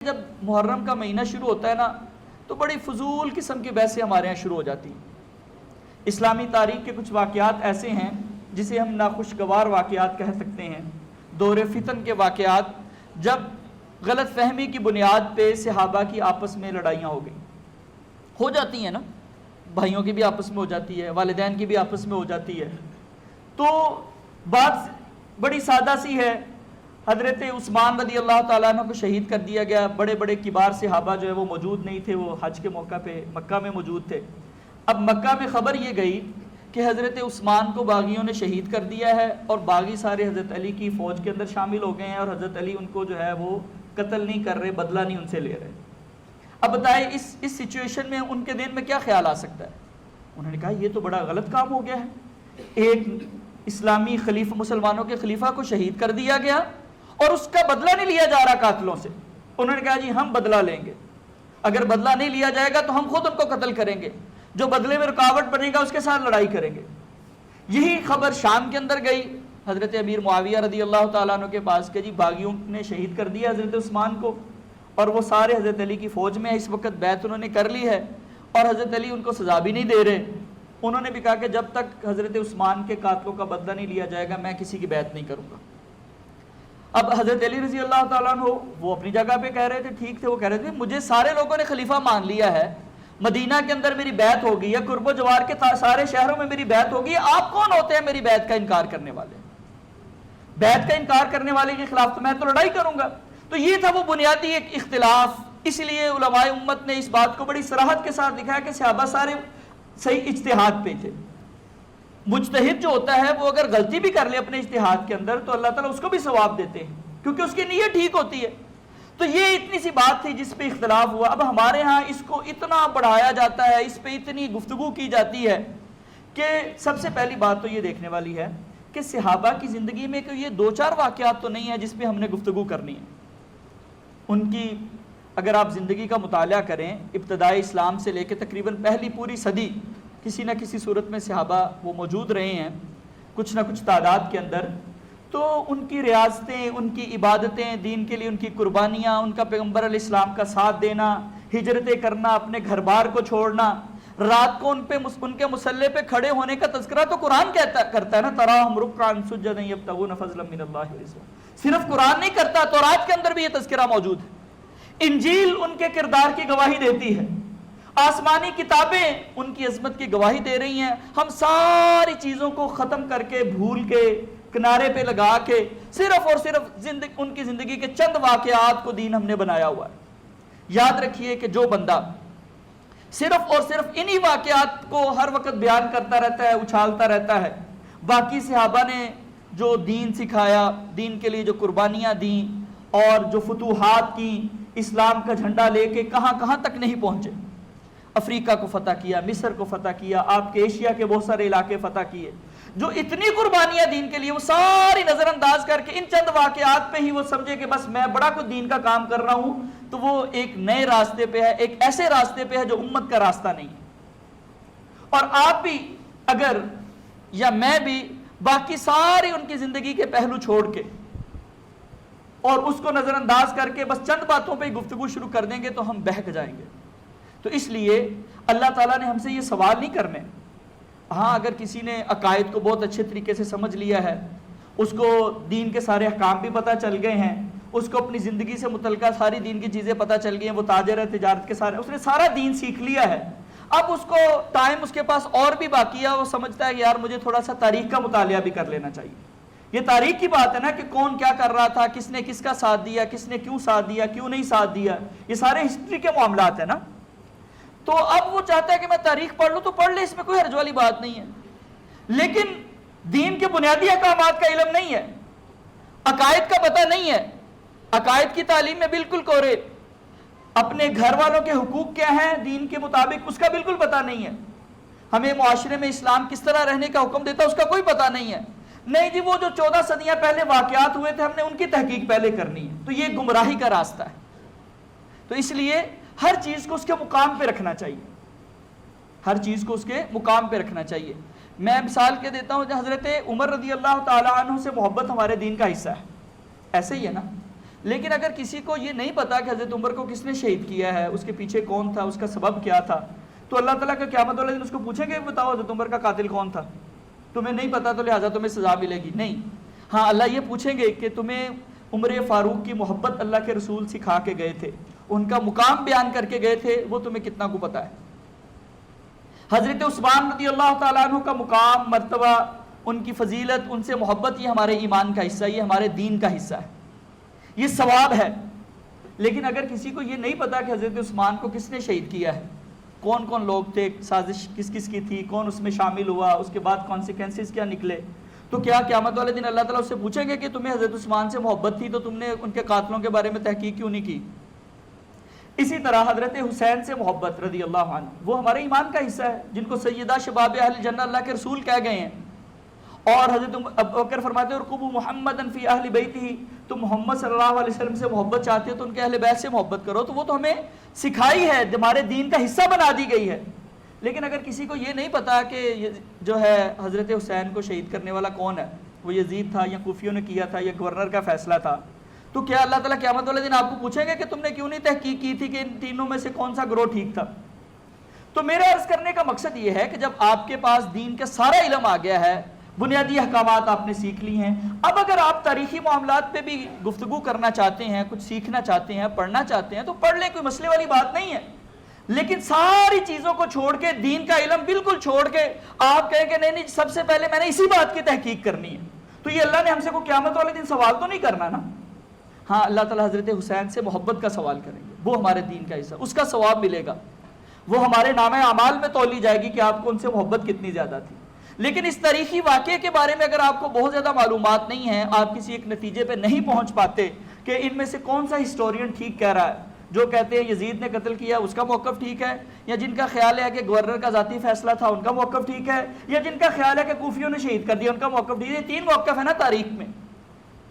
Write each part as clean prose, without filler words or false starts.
جب محرم کا مہینہ شروع ہوتا ہے نا تو بڑی فضول قسم کی بحثیں ہمارے یہاں شروع ہو جاتی ہیں۔ اسلامی تاریخ کے کچھ واقعات ایسے ہیں جسے ہم ناخوشگوار واقعات کہہ سکتے ہیں، دور فتن کے واقعات، جب غلط فہمی کی بنیاد پہ صحابہ کی آپس میں لڑائیاں ہو جاتی ہیں نا، بھائیوں کی بھی آپس میں ہو جاتی ہے، والدین کی بھی آپس میں ہو جاتی ہے۔ تو بات بڑی سادہ سی ہے، حضرت عثمان رضی اللہ تعالیٰ عنہ کو شہید کر دیا گیا۔ بڑے بڑے کبار صحابہ جو ہے وہ موجود نہیں تھے، وہ حج کے موقع پہ مکہ میں موجود تھے۔ اب مکہ میں خبر یہ گئی کہ حضرت عثمان کو باغیوں نے شہید کر دیا ہے، اور باغی سارے حضرت علی کی فوج کے اندر شامل ہو گئے ہیں، اور حضرت علی ان کو جو ہے وہ قتل نہیں کر رہے، بدلہ نہیں ان سے لے رہے۔ اب بتائیں اس سچویشن میں ان کے دین میں کیا خیال آ سکتا ہے؟ انہوں نے کہا یہ تو بڑا غلط کام ہو گیا ہے، ایک اسلامی خلیفہ، مسلمانوں کے خلیفہ کو شہید کر دیا گیا اور اس کا بدلہ نہیں لیا جا رہا قاتلوں سے۔ انہوں نے کہا جی ہم بدلہ لیں گے، اگر بدلہ نہیں لیا جائے گا تو ہم خود ان کو قتل کریں گے، جو بدلے میں رکاوٹ بنے گا اس کے ساتھ لڑائی کریں گے۔ یہی خبر شام کے اندر گئی حضرت امیر معاویہ رضی اللہ تعالیٰ عنہ کے پاس کہ جی باغیوں نے شہید کر دیا حضرت عثمان کو، اور وہ سارے حضرت علی کی فوج میں اس وقت بیعت انہوں نے کر لی ہے، اور حضرت علی ان کو سزا بھی نہیں دے رہے۔ انہوں نے بھی کہا کہ جب تک حضرت عثمان کے قاتلوں کا بدلہ نہیں لیا جائے گا میں کسی کی بیعت نہیں کروں گا۔ اب حضرت علی رضی اللہ تعالیٰ عنہ وہ اپنی جگہ پہ کہہ رہے تھے ٹھیک تھے، وہ کہہ رہے تھے مجھے سارے لوگوں نے خلیفہ مان لیا ہے، مدینہ کے اندر میری بیعت ہو گئی ہے، قرب و جوار کے سارے شہروں میں میری بیعت ہو گئی ہے، آپ کون ہوتے ہیں میری بیعت کا انکار کرنے والے؟ بیعت کا انکار کرنے والے کے خلاف تو میں تو لڑائی کروں گا۔ تو یہ تھا وہ بنیادی ایک اختلاف۔ اس لیے علماء امت نے اس بات کو بڑی صراحت کے ساتھ دکھایا کہ صحابہ سارے صحیح اجتہاد پہ تھے۔ مجتہد جو ہوتا ہے وہ اگر غلطی بھی کر لے اپنے اجتہاد کے اندر تو اللہ تعالیٰ اس کو بھی ثواب دیتے ہیں، کیونکہ اس کی نیت ٹھیک ہوتی ہے۔ تو یہ اتنی سی بات تھی جس پہ اختلاف ہوا۔ اب ہمارے ہاں اس کو اتنا بڑھایا جاتا ہے، اس پہ اتنی گفتگو کی جاتی ہے کہ سب سے پہلی بات تو یہ دیکھنے والی ہے کہ صحابہ کی زندگی میں کوئی یہ دو چار واقعات تو نہیں ہے جس پہ ہم نے گفتگو کرنی ہے۔ ان کی اگر آپ زندگی کا مطالعہ کریں، ابتدائی اسلام سے لے کے تقریباً پہلی پوری صدی کسی نہ کسی صورت میں صحابہ وہ موجود رہے ہیں کچھ نہ کچھ تعداد کے اندر، تو ان کی ریاستیں، ان کی عبادتیں، دین کے لیے ان کی قربانیاں، ان کا پیغمبر علیہ السلام کا ساتھ دینا، ہجرتیں کرنا، اپنے گھر بار کو چھوڑنا، رات کو ان کے مصلے پہ کھڑے ہونے کا تذکرہ تو قرآن کرتا ہے نا، تراہم رکعا سجدا یبتغون فضلا من اللہ ورضوانہ۔ صرف قرآن نہیں کرتا، تورات کے اندر بھی یہ تذکرہ موجود ہے۔ انجیل ان کے کردار کی گواہی دیتی ہے، آسمانی کتابیں ان کی عظمت کی گواہی دے رہی ہیں۔ ہم ساری چیزوں کو ختم کر کے، بھول کے، کنارے پہ لگا کے صرف اور صرف ان کی زندگی کے چند واقعات کو دین ہم نے بنایا ہوا ہے۔ یاد رکھیے کہ جو بندہ صرف اور صرف انہی واقعات کو ہر وقت بیان کرتا رہتا ہے، اچھالتا رہتا ہے، باقی صحابہ نے جو دین سکھایا، دین کے لیے جو قربانیاں دیں اور جو فتوحات کی، اسلام کا جھنڈا لے کے کہاں کہاں تک نہیں پہنچے، افریقہ کو فتح کیا، مصر کو فتح کیا، آپ کے ایشیا کے بہت سارے علاقے فتح کیے، جو اتنی قربانیاں دین کے لیے، وہ ساری نظر انداز کر کے ان چند واقعات پہ ہی وہ سمجھے کہ بس میں بڑا کوئی دین کا کام کر رہا ہوں، تو وہ ایک نئے راستے پہ ہے، ایک ایسے راستے پہ ہے جو امت کا راستہ نہیں ہے۔ اور آپ بھی اگر یا میں بھی باقی ساری ان کی زندگی کے پہلو چھوڑ کے اور اس کو نظر انداز کر کے بس چند باتوں پہ گفتگو شروع کر دیں گے تو ہم بہک جائیں گے۔ تو اس لیے اللہ تعالیٰ نے ہم سے یہ سوال نہیں کرنے۔ ہاں اگر کسی نے عقائد کو بہت اچھے طریقے سے سمجھ لیا ہے، اس کو دین کے سارے احکام بھی پتہ چل گئے ہیں، اس کو اپنی زندگی سے متعلقہ ساری دین کی چیزیں پتہ چل گئی ہیں، وہ تاجر ہے، تجارت کے سارے، اس نے سارا دین سیکھ لیا ہے، اب اس کو ٹائم اس کے پاس اور بھی باقی ہے، وہ سمجھتا ہے کہ یار مجھے تھوڑا سا تاریخ کا مطالعہ بھی کر لینا چاہیے۔ یہ تاریخ کی بات ہے نا کہ کون کیا کر رہا تھا، کس نے کس کا ساتھ دیا، کس نے کیوں ساتھ دیا، کیوں نہیں ساتھ دیا، یہ سارے ہسٹری کے معاملات ہیں نا۔ تو اب وہ چاہتا ہے کہ میں تاریخ پڑھ لوں تو پڑھ لے، اس میں کوئی حرج والی بات نہیں ہے، لیکن دین کے بنیادی احکامات کا علم نہیں ہے، عقائد کا پتہ نہیں ہے، عقائد کی تعلیم میں بالکل کورے، اپنے گھر والوں کے حقوق کیا ہیں دین کے مطابق اس کا بالکل پتہ نہیں ہے، ہمیں معاشرے میں اسلام کس طرح رہنے کا حکم دیتا ہے اس کا کوئی پتہ نہیں ہے۔ نہیں جی وہ جو 14 صدیاں پہلے واقعات ہوئے تھے ہم نے ان کی تحقیق پہلے کرنی ہے، تو یہ گمراہی کا راستہ ہے۔ تو اس لیے ہر چیز کو اس کے مقام پہ رکھنا چاہیے، ہر چیز کو اس کے مقام پہ رکھنا چاہیے۔ میں مثال کے دیتا ہوں، حضرت عمر رضی اللہ تعالیٰ عنہ سے محبت ہمارے دین کا حصہ ہے، ایسے ہی ہے نا۔ لیکن اگر کسی کو یہ نہیں پتا کہ حضرت عمر کو کس نے شہید کیا ہے، اس کے پیچھے کون تھا، اس کا سبب کیا تھا، تو اللہ تعالیٰ کا قیامت والے دن اس کو پوچھیں گے بتاؤ حضرت عمر کا قاتل کون تھا؟ تمہیں نہیں پتا تو لہٰذا تمہیں سزا ملے گی؟ نہیں. ہاں اللہ یہ پوچھیں گے کہ تمہیں عمر فاروق کی محبت اللہ کے رسول سکھا کے گئے تھے، ان کا مقام بیان کر کے گئے تھے، وہ تمہیں کتنا کو پتا ہے؟ حضرت عثمان رضی اللہ تعالیٰ عنہ کا مقام، مرتبہ، ان کی فضیلت، ان سے محبت، یہ ہمارے ایمان کا حصہ ہے، یہ ہمارے دین کا حصہ ہے، یہ ثواب ہے. لیکن اگر کسی کو یہ نہیں پتا کہ حضرت عثمان کو کس نے شہید کیا ہے، کون کون لوگ تھے، سازش کس کس کی تھی، کون اس میں شامل ہوا، اس کے بعد کانسیکوینسز کیا نکلے، تو کیا قیامت والے دن اللہ تعالیٰ اس سے پوچھیں گے کہ تمہیں حضرت عثمان سے محبت تھی تو تم نے ان کے قاتلوں کے بارے میں تحقیق کیوں نہیں کی؟ اسی طرح حضرت حسین سے محبت رضی اللہ عنہ، وہ ہمارے ایمان کا حصہ ہے، جن کو سیدہ شباب اہل جنہ اللہ کے رسول کہہ گئے ہیں. اور حضرت ابوبکر فرماتے ہیں رقبوا محمدا فی اہل بیتہ، تم محمد صلی اللہ علیہ وسلم سے محبت چاہتے ہو تو ان کے اہل بیت سے محبت کرو. تو وہ تو ہمیں سکھائی ہے، ہمارے دین کا حصہ بنا دی گئی ہے. لیکن اگر کسی کو یہ نہیں پتا کہ جو ہے حضرت حسین کو شہید کرنے والا کون ہے، وہ یزید تھا یا کوفیوں نے کیا تھا یا گورنر کا فیصلہ تھا، تو کیا اللہ تعالیٰ قیامت والے دن آپ کو پوچھیں گے کہ تم نے کیوں نہیں تحقیق کی تھی کہ ان تینوں میں سے کون سا گروہ ٹھیک تھا؟ تو میرا عرض کرنے کا مقصد یہ ہے کہ جب آپ کے پاس دین کا سارا علم آ گیا ہے، بنیادی احکامات آپ نے سیکھ لی ہیں، اب اگر آپ تاریخی معاملات پہ بھی گفتگو کرنا چاہتے ہیں، کچھ سیکھنا چاہتے ہیں، پڑھنا چاہتے ہیں تو پڑھ لیں، کوئی مسئلے والی بات نہیں ہے. لیکن ساری چیزوں کو چھوڑ کے، دین کا علم بالکل چھوڑ کے آپ کہیں کہ نہیں نہیں سب سے پہلے میں نے اسی بات کی تحقیق کرنی ہے، تو یہ اللہ نے ہم سے کو قیامت والے دن سوال تو نہیں کرنا نا. ہاں اللہ تعالیٰ حضرت حسین سے محبت کا سوال کریں گے، وہ ہمارے دین کا حصہ، اس کا ثواب ملے گا، وہ ہمارے نامہ اعمال میں تولی جائے گی کہ آپ کو ان سے محبت کتنی زیادہ تھی. لیکن اس تاریخی واقعے کے بارے میں اگر آپ کو بہت زیادہ معلومات نہیں ہیں، آپ کسی ایک نتیجے پہ نہیں پہنچ پاتے کہ ان میں سے کون سا ہسٹورین ٹھیک کہہ رہا ہے، جو کہتے ہیں یزید نے قتل کیا اس کا موقف ٹھیک ہے، یا جن کا خیال ہے کہ گورنر کا ذاتی فیصلہ تھا ان کا موقف ٹھیک ہے، یا جن کا خیال ہے کہ کوفیوں نے شہید کر دیا ان کا موقف ٹھیک ہے، یہ تین موقف ہے نا تاریخ میں،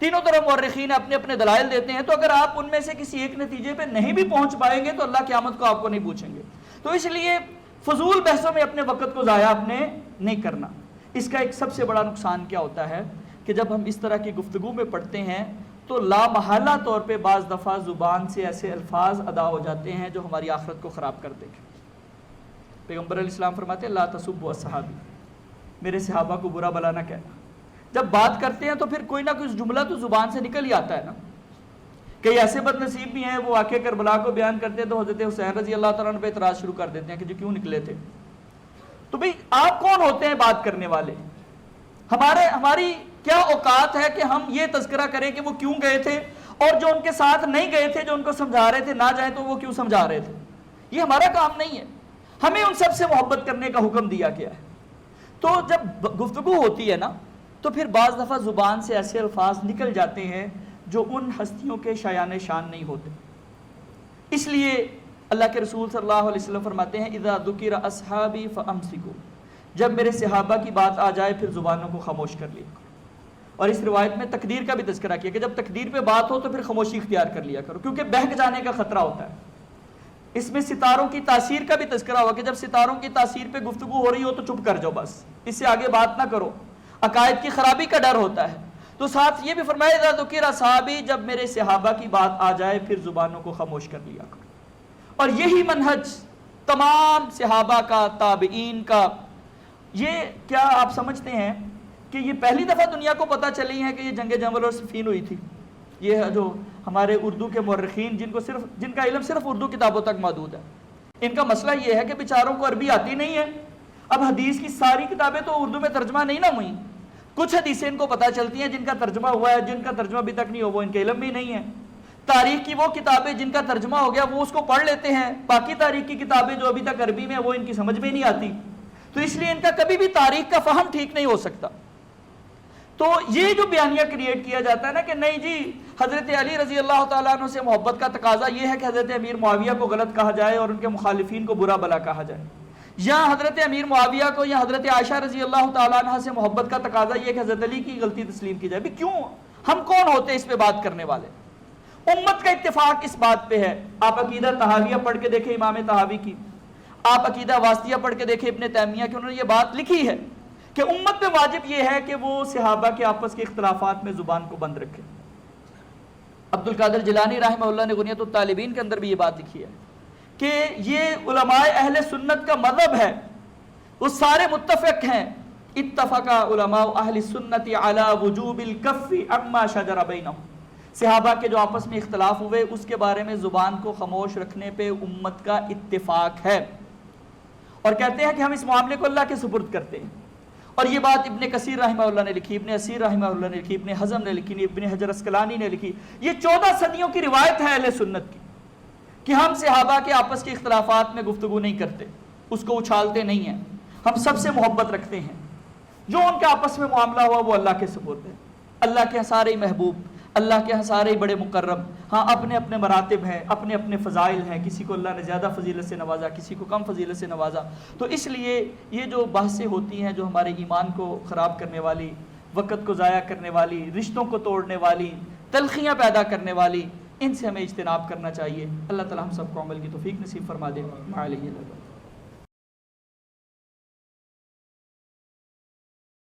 تینوں طرف مورخین اپنے اپنے دلائل دیتے ہیں. تو اگر آپ ان میں سے کسی ایک نتیجے پہ نہیں بھی پہنچ پائیں گے تو اللہ قیامت کو آپ کو نہیں پوچھیں گے. تو اس لیے فضول بحثوں میں اپنے وقت کو ضائع آپ نے نہیں کرنا. اس کا ایک سب سے بڑا نقصان کیا ہوتا ہے کہ جب ہم اس طرح کی گفتگو میں پڑھتے ہیں تو لامحالہ طور پہ بعض دفعہ زبان سے ایسے الفاظ ادا ہو جاتے ہیں جو ہماری آخرت کو خراب کر دیں گے. پیغمبر علیہ السلام فرماتے ہیں لا تسبوا اصحابی، میرے صحابہ کو برا بلا نہ کہنا. جب بات کرتے ہیں تو پھر کوئی نہ کوئی جملہ تو زبان سے نکل ہی آتا ہے نا. کئی ایسے بد نصیب بھی ہیں وہ واقعہ کربلا کو بیان کرتے ہیں تو حضرت حسین رضی اللہ تعالیٰ عنہ پہ اعتراض شروع کر دیتے ہیں کہ جو کیوں نکلے تھے. تو بھئی آپ کون ہوتے ہیں بات کرنے والے؟ ہماری کیا اوقات ہے کہ ہم یہ تذکرہ کریں کہ وہ کیوں گئے تھے، اور جو ان کے ساتھ نہیں گئے تھے، جو ان کو سمجھا رہے تھے نہ جائیں تو وہ کیوں سمجھا رہے تھے؟ یہ ہمارا کام نہیں ہے. ہمیں ان سب سے محبت کرنے کا حکم دیا گیا ہے. تو جب گفتگو ہوتی ہے نا تو پھر بعض دفعہ زبان سے ایسے الفاظ نکل جاتے ہیں جو ان ہستیوں کے شایان شان نہیں ہوتے. اس لیے اللہ کے رسول صلی اللہ علیہ وسلم فرماتے ہیں اذا ذکر اصحابی فامسکوا، جب میرے صحابہ کی بات آ جائے پھر زبانوں کو خاموش کر لیا. اور اس روایت میں تقدیر کا بھی تذکرہ کیا کہ جب تقدیر پہ بات ہو تو پھر خاموشی اختیار کر لیا کرو، کیونکہ بہک جانے کا خطرہ ہوتا ہے. اس میں ستاروں کی تاثیر کا بھی تذکرہ ہوا کہ جب ستاروں کی تاثیر پہ گفتگو ہو رہی ہو تو چپ کر جاؤ، بس اس سے آگے بات نہ کرو، عقائد کی خرابی کا ڈر ہوتا ہے. تو ساتھ یہ بھی فرمایا اذا ذکر اصحابی، جب میرے صحابہ کی بات آ جائے پھر زبانوں کو خاموش کر لیا کرو. اور یہی منہج تمام صحابہ کا، تابعین کا. یہ کیا آپ سمجھتے ہیں کہ یہ پہلی دفعہ دنیا کو پتہ چلی ہے کہ یہ جنگ جمل اور صفین ہوئی تھی؟ یہ جو ہمارے اردو کے مورخین جن کا علم صرف اردو کتابوں تک محدود ہے، ان کا مسئلہ یہ ہے کہ بیچاروں کو عربی آتی نہیں ہے. اب حدیث کی ساری کتابیں تو اردو میں ترجمہ نہیں نہ ہوئیں، کچھ حدیثیں ان کو پتہ چلتی ہیں جن کا ترجمہ ہوا ہے، جن کا ترجمہ ابھی تک نہیں ہوا وہ ان کے علم بھی نہیں ہے. تاریخ کی وہ کتابیں جن کا ترجمہ ہو گیا وہ اس کو پڑھ لیتے ہیں، باقی تاریخ کی کتابیں جو ابھی تک عربی میں ہیں وہ ان کی سمجھ میں نہیں آتی. تو اس لیے ان کا کبھی بھی تاریخ کا فہم ٹھیک نہیں ہو سکتا. تو یہ جو بیانیہ کریٹ کیا جاتا ہے نا کہ نہیں جی حضرت علی رضی اللہ تعالیٰ عنہ سے محبت کا تقاضا یہ ہے کہ حضرت امیر معاویہ کو غلط کہا جائے اور ان کے مخالفین کو برا بلا کہا جائے، یا حضرت امیر معاویہ کو یا حضرت عائشہ رضی اللہ تعالیٰ عنہ سے محبت کا تقاضا یہ ہے کہ حضرت علی کی غلطی تسلیم کی جائے. بھی کیوں؟ ہم کون ہوتے ہیں اس پہ بات کرنے والے؟ امت کا اتفاق اس بات پہ ہے. آپ عقیدہ طحاویہ پڑھ کے دیکھیں امام طحاوی کی، آپ عقیدہ واسطیہ پڑھ کے دیکھیں ابن تیمیہ کی، انہوں نے یہ بات لکھی ہے کہ امت پہ واجب یہ ہے کہ وہ صحابہ کے آپس کے اختلافات میں زبان کو بند رکھے. عبد القادر جیلانی رحمہ اللہ نے غنیۃ الطالبین کے اندر بھی یہ بات لکھی ہے کہ یہ علماء اہل سنت کا مذہب ہے، وہ سارے متفق ہیں، اتفق علماء اہل سنت علی وجوب الکف عما شجر بینہم، صحابہ کے جو آپس میں اختلاف ہوئے اس کے بارے میں زبان کو خاموش رکھنے پہ امت کا اتفاق ہے، اور کہتے ہیں کہ ہم اس معاملے کو اللہ کے سپرد کرتے ہیں۔ اور یہ بات ابن کثیر رحمہ اللہ نے لکھی، ابن اسیر رحمہ اللہ نے لکھی، ابن حزم نے لکھی، ابن حجر اسقلانی نے لکھی، یہ 14 صدیوں کی روایت ہے اہل سنت کی کہ ہم صحابہ کے آپس کے اختلافات میں گفتگو نہیں کرتے، اس کو اچھالتے نہیں ہیں، ہم سب سے محبت رکھتے ہیں، جو ان کے آپس میں معاملہ ہوا وہ اللہ کے سپرد ہے۔ اللہ کے یہاں سارے محبوب، اللہ کے یہاں سارے بڑے مکرم، ہاں اپنے اپنے مراتب ہیں، اپنے اپنے فضائل ہیں، کسی کو اللہ نے زیادہ فضیلت سے نوازا، کسی کو کم فضیلت سے نوازا۔ تو اس لیے یہ جو بحثیں ہوتی ہیں جو ہمارے ایمان کو خراب کرنے والی، وقت کو ضائع کرنے والی، رشتوں کو توڑنے والی، تلخیاں پیدا کرنے والی، ان سے ہمیں اجتناب کرنا چاہیے۔ اللہ تعالی ہم سب کو عمل کی توفیق نصیب فرما دے۔